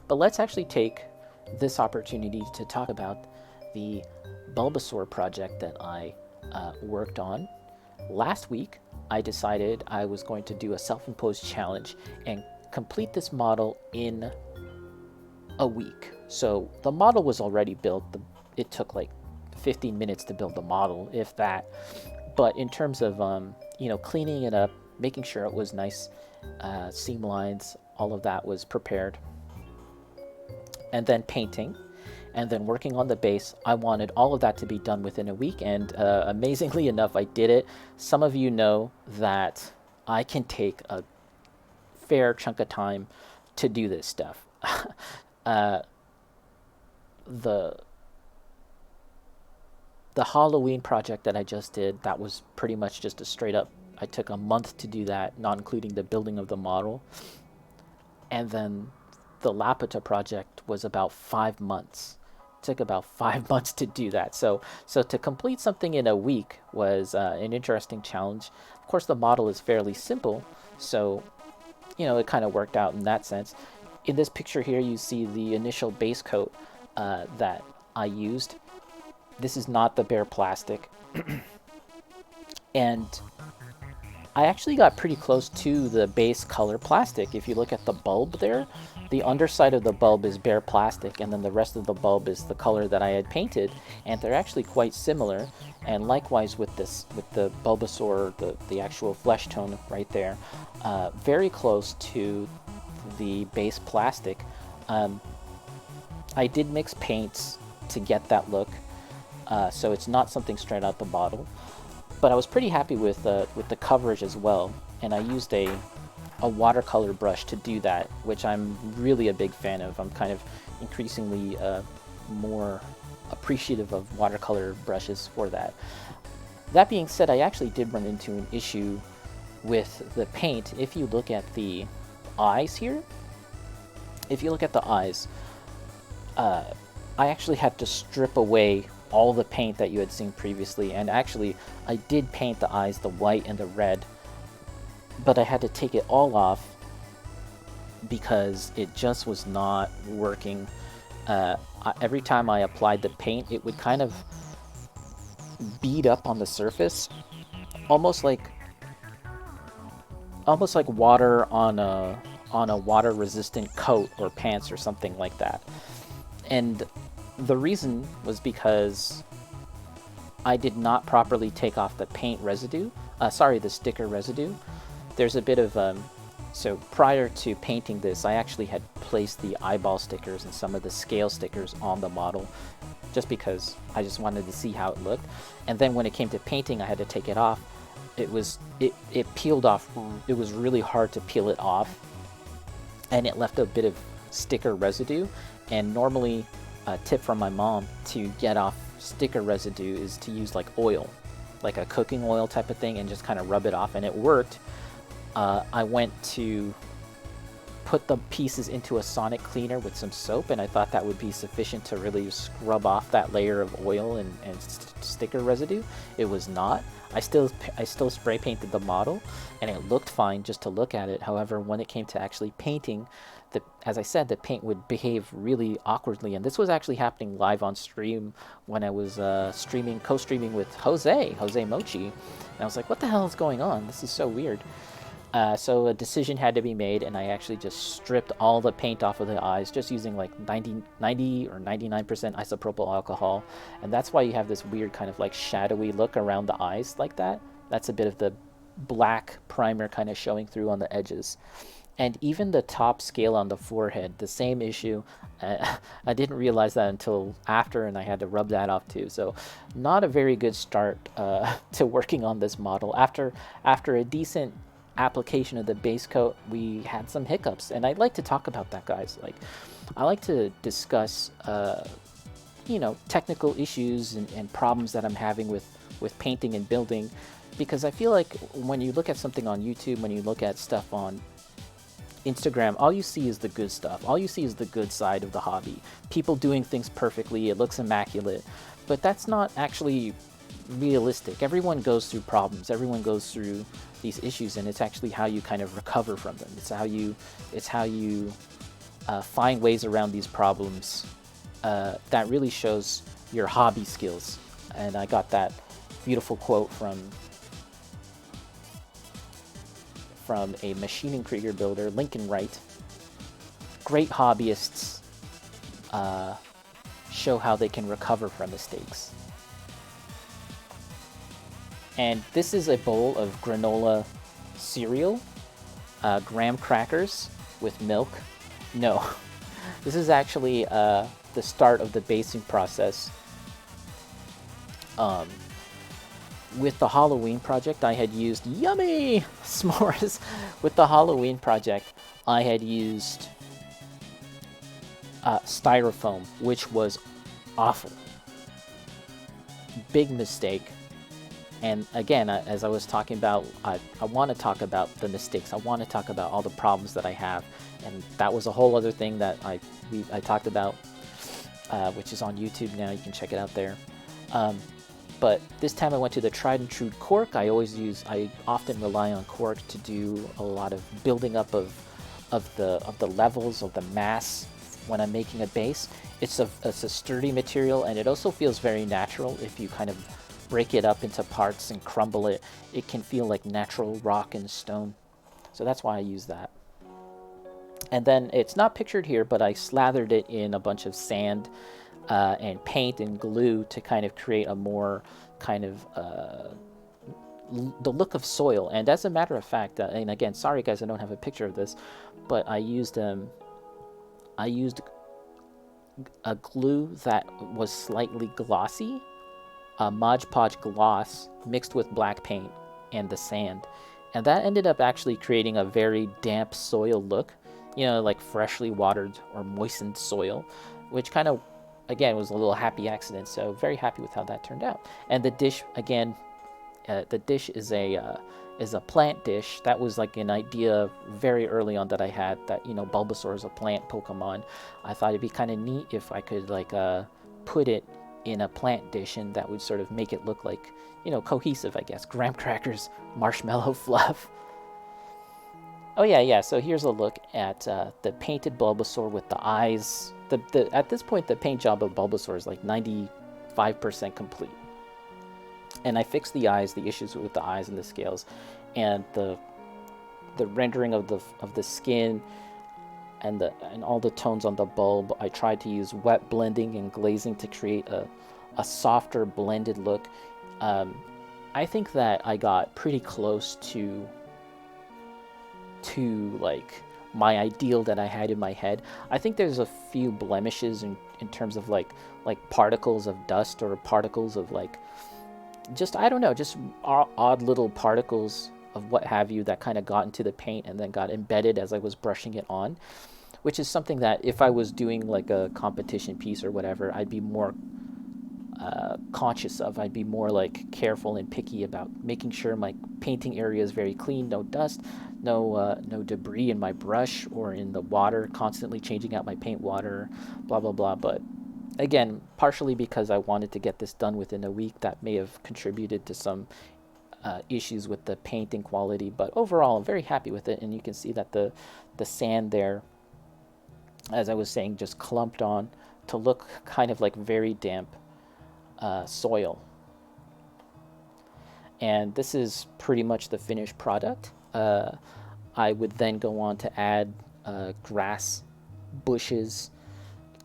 But let's actually take this opportunity to talk about the Bulbasaur project that I worked on. Last week, I decided I was going to do a self-imposed challenge and complete this model in a week. So the model was already built. It took like 15 minutes to build the model, if that. But in terms of cleaning it up, making sure it was nice, seam lines, all of that was prepared. And then painting, and then working on the base. I wanted all of that to be done within a week, and amazingly enough, I did it. Some of you know that I can take a fair chunk of time to do this stuff. The Halloween project that I just did, that was pretty much just a straight up, I took a month to do that, not including the building of the model. And then the Laputa project was about 5 months. It took about 5 months to do that. So to complete something in a week was an interesting challenge. Of course, the model is fairly simple, so it kind of worked out in that sense. In this picture here, you see the initial base coat that I used. This is not the bare plastic. And I actually got pretty close to the base color plastic. If you look at the bulb there, the underside of the bulb is bare plastic, and then the rest of the bulb is the color that I had painted, and they're actually quite similar. And likewise with the Bulbasaur, the actual flesh tone right there, very close to the base plastic. I did mix paints to get that look, so it's not something straight out the bottle. But I was pretty happy with the coverage as well, and I used a watercolor brush to do that, which I'm really a big fan of. I'm kind of increasingly more appreciative of watercolor brushes for that. That being said, I actually did run into an issue with the paint. If you look at the eyes here, I actually had to strip away all the paint that you had seen previously, and actually I did paint the eyes the white and the red, but I had to take it all off because it just was not working. Every time I applied the paint, it would kind of bead up on the surface, almost like water on a water resistant coat or pants or something like that. And the reason was because I did not properly take off the paint residue, the sticker residue. There's a bit of, so prior to painting this, I actually had placed the eyeball stickers and some of the scale stickers on the model, just because I just wanted to see how it looked. And then when it came to painting, I had to take it off. It peeled off. It was really hard to peel it off, and it left a bit of sticker residue. And normally, a tip from my mom to get off sticker residue is to use like oil, like a cooking oil type of thing, and just kind of rub it off, and it worked. I went to put the pieces into a sonic cleaner with some soap, and I thought that would be sufficient to really scrub off that layer of oil and sticker residue. It was not. I still spray painted the model, and it looked fine just to look at it. However, when it came to actually painting, as I said, the paint would behave really awkwardly, and this was actually happening live on stream when I was co-streaming with Jose Mochi, and I was like, what the hell is going on? This is so weird. So a decision had to be made, and I actually just stripped all the paint off of the eyes, just using like 90 or 99% isopropyl alcohol, and that's why you have this weird kind of like shadowy look around the eyes like that. That's a bit of the black primer kind of showing through on the edges. And even the top scale on the forehead, the same issue. I didn't realize that until after, and I had to rub that off too. So not a very good start to working on this model. After a decent application of the base coat, we had some hiccups, and I'd like to talk about that, guys. Like, I like to discuss technical issues and problems that I'm having with painting and building, because I feel like when you look at something on YouTube, when you look at stuff on Instagram, all you see is the good stuff. All you see is the good side of the hobby. People doing things perfectly, it looks immaculate. But that's not actually realistic. Everyone goes through problems. Everyone goes through these issues, and it's actually how you kind of recover from them. It's how you find ways around these problems, that really shows your hobby skills. And I got that beautiful quote from a machining Krieger builder, Lincoln Wright. Great hobbyists show how they can recover from mistakes. And this is a bowl of granola cereal, graham crackers with milk. No, this is actually the start of the basing process. With the Halloween project, I had used yummy s'mores. With the Halloween project, I had used styrofoam, which was awful. Big mistake. And again, as I was talking about, I want to talk about the mistakes. I want to talk about all the problems that I have. And that was a whole other thing that I talked about, which is on YouTube now. You can check it out there. But this time I went to the tried and true cork. I often rely on cork to do a lot of building up of the levels of the mass when I'm making a base. It's a sturdy material, and it also feels very natural. If you kind of break it up into parts and crumble it, it can feel like natural rock and stone. So that's why I use that. And then it's not pictured here, but I slathered it in a bunch of sand and paint and glue to kind of create a more kind of the look of soil. And as a matter of fact, and again, sorry guys, I don't have a picture of this, but I used a glue that was slightly glossy, Mod Podge gloss mixed with black paint and the sand, and that ended up actually creating a very damp soil look, like freshly watered or moistened soil, which kind of, again, was a little happy accident. So very happy with how that turned out. And the dish, again, the dish is a plant dish. That was like an idea very early on that I had, that Bulbasaur is a plant Pokemon. I thought it'd be kind of neat if I could put it in a plant dish, and that would sort of make it look like cohesive, I guess. Graham crackers, marshmallow fluff. Oh yeah. So here's a look at the painted Bulbasaur with the eyes. At this point, the paint job of Bulbasaur is like 95% complete. And I fixed the eyes, the issues with the eyes and the scales, and the rendering of the skin, and all the tones on the bulb. I tried to use wet blending and glazing to create a softer blended look. I think that I got pretty close to like my ideal that I had in my head. I think there's a few blemishes in terms of like particles of dust, or particles of just odd little particles of what have you that kind of got into the paint and then got embedded as I was brushing it on, which is something that if I was doing like a competition piece or whatever, I'd be more conscious of. I'd be more careful and picky about making sure my painting area is very clean, no dust, no debris in my brush or in the water, constantly changing out my paint water, blah blah blah. But again, partially because I wanted to get this done within a week, that may have contributed to some issues with the painting quality. But overall, I'm very happy with it, and you can see that the sand there, as I was saying, just clumped on to look kind of like very damp soil. And this is pretty much the finished product. I would then go on to add grass bushes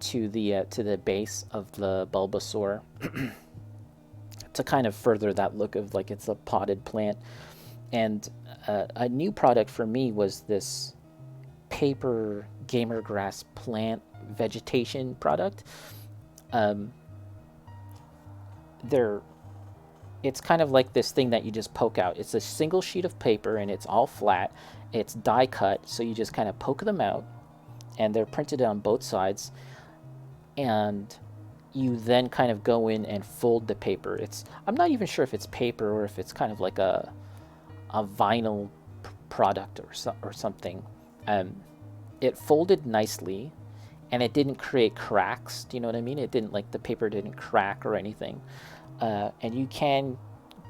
to the base of the Bulbasaur to kind of further that look of like it's a potted plant. And a new product for me was this paper gamer grass plant vegetation product. It's kind of like this thing that you just poke out. It's a single sheet of paper, and it's all flat. It's die cut, so you just kind of poke them out, and they're printed on both sides. And you then kind of go in and fold the paper. I'm not even sure if it's paper or if it's kind of like a vinyl product or something. It folded nicely, and it didn't create cracks. Do you know what I mean? It didn't, the paper didn't crack or anything. And you can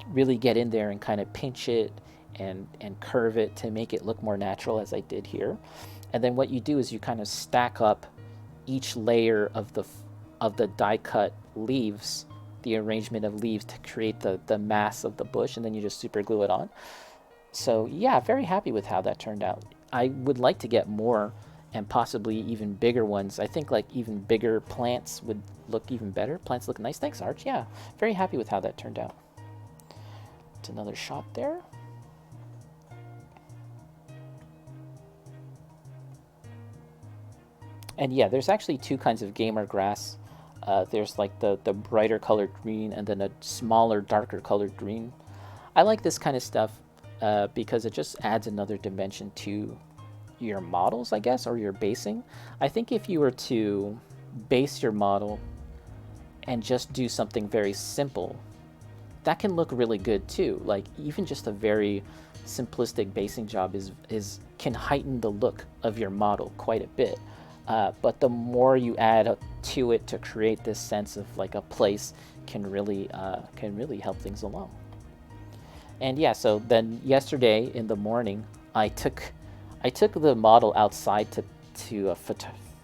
really get in there and kind of pinch it and curve it to make it look more natural, as I did here. And then what you do is you kind of stack up each layer of the die cut leaves, the arrangement of leaves to create the mass of the bush, and then you just super glue it on. So yeah, very happy with how that turned out. I would like to get more and possibly even bigger ones. I think like even bigger plants would look even better. Plants look nice. Thanks, Arch. Yeah, very happy with how that turned out. It's another shot there. And yeah, there's actually two kinds of gamer grass. There's like the brighter colored green and then a smaller, darker colored green. I like this kind of stuff because it just adds another dimension to your models, I guess, or your basing. I think if you were to base your model and just do something very simple, that can look really good too. Like even just a very simplistic basing job is can heighten the look of your model quite a bit. But the more you add to it to create this sense of like a place can really help things along. And yeah, so then yesterday in the morning, I took the model outside to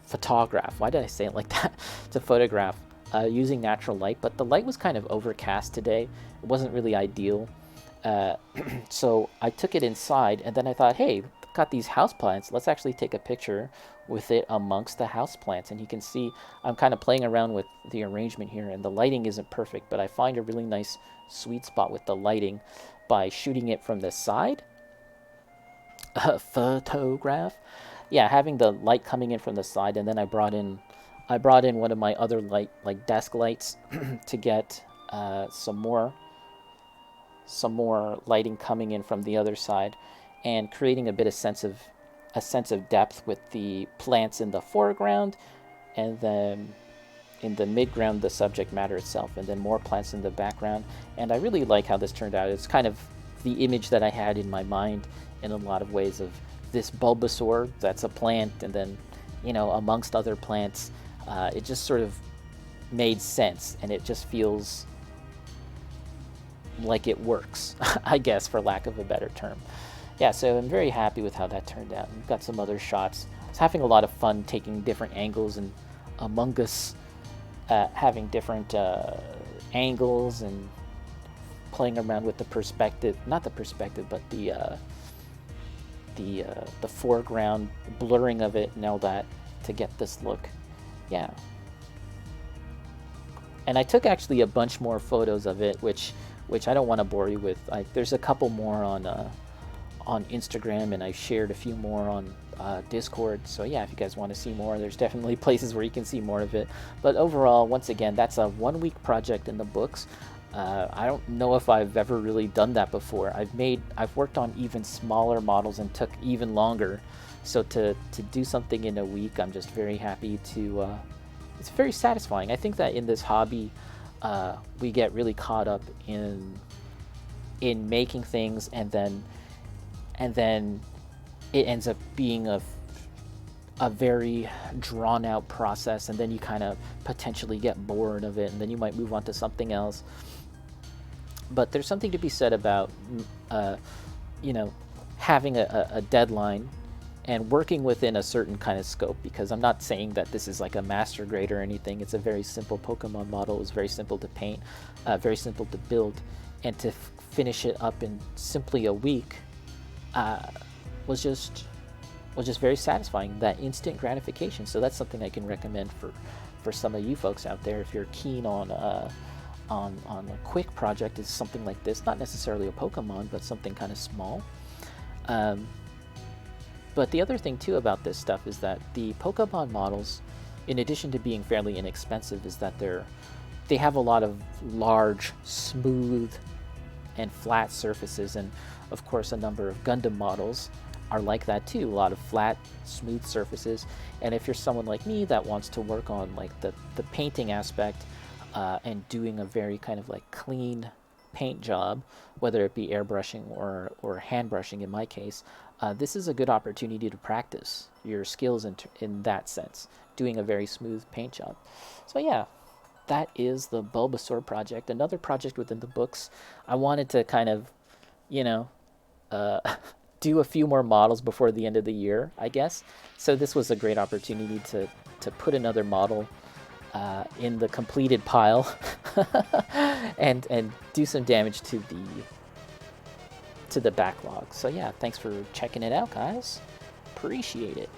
photograph. Why did I say it like that? To photograph using natural light, but the light was kind of overcast today. It wasn't really ideal. So I took it inside, and then I thought, hey, got these houseplants. Let's actually take a picture with it amongst the houseplants. And you can see I'm kind of playing around with the arrangement here, and the lighting isn't perfect, but I find a really nice sweet spot with the lighting by shooting it from the side. Photograph. Yeah, having the light coming in from the side, and then I brought in one of my other like desk lights to get some more lighting coming in from the other side, and creating a bit of sense of depth with the plants in the foreground, and then in the midground the subject matter itself, and then more plants in the background. And I really like how this turned out. It's kind of the image that I had in my mind in a lot of ways of this Bulbasaur that's a plant, and then amongst other plants, it just sort of made sense, and it just feels like it works, I guess, for lack of a better term. Yeah, so I'm very happy with how that turned out. We've got some other shots. I was having a lot of fun taking different angles, and Among Us having different angles and playing around with the perspective, not the perspective, but the foreground blurring of it and all that to get this look. Yeah. And I took actually a bunch more photos of it, which I don't want to bore you with. There's a couple more on Instagram, and I shared a few more on Discord. So yeah, if you guys want to see more, there's definitely places where you can see more of it. But overall, once again, that's a 1-week project in the books. I don't know if I've ever really done that before. I've worked on even smaller models and took even longer. So to do something in a week, I'm just very happy to. It's very satisfying. I think that in this hobby, we get really caught up in making things, and then it ends up being a very drawn out process, and then you kind of potentially get bored of it, and then you might move on to something else. But there's something to be said about having a deadline and working within a certain kind of scope, because I'm not saying that this is like a master grade or anything. It's a very simple Pokemon model. It was very simple to paint, very simple to build, and to finish it up in simply a week was just very satisfying. That instant gratification. So that's something I can recommend for some of you folks out there if you're keen on a quick project. Is something like this, not necessarily a Pokemon, but something kind of small. But the other thing too about this stuff is that the Pokemon models, in addition to being fairly inexpensive, is that they have a lot of large, smooth, and flat surfaces, and of course a number of Gundam models are like that too. A lot of flat, smooth surfaces. And if you're someone like me that wants to work on like the painting aspect and doing a very kind of like clean paint job, whether it be airbrushing or hand brushing in my case, this is a good opportunity to practice your skills in that sense, doing a very smooth paint job. So yeah, that is the Bulbasaur project. Another project within the books. I wanted to kind of, do a few more models before the end of the year, I guess. So this was a great opportunity to put another model in the completed pile and do some damage to the backlog. So yeah, thanks for checking it out, guys. Appreciate it.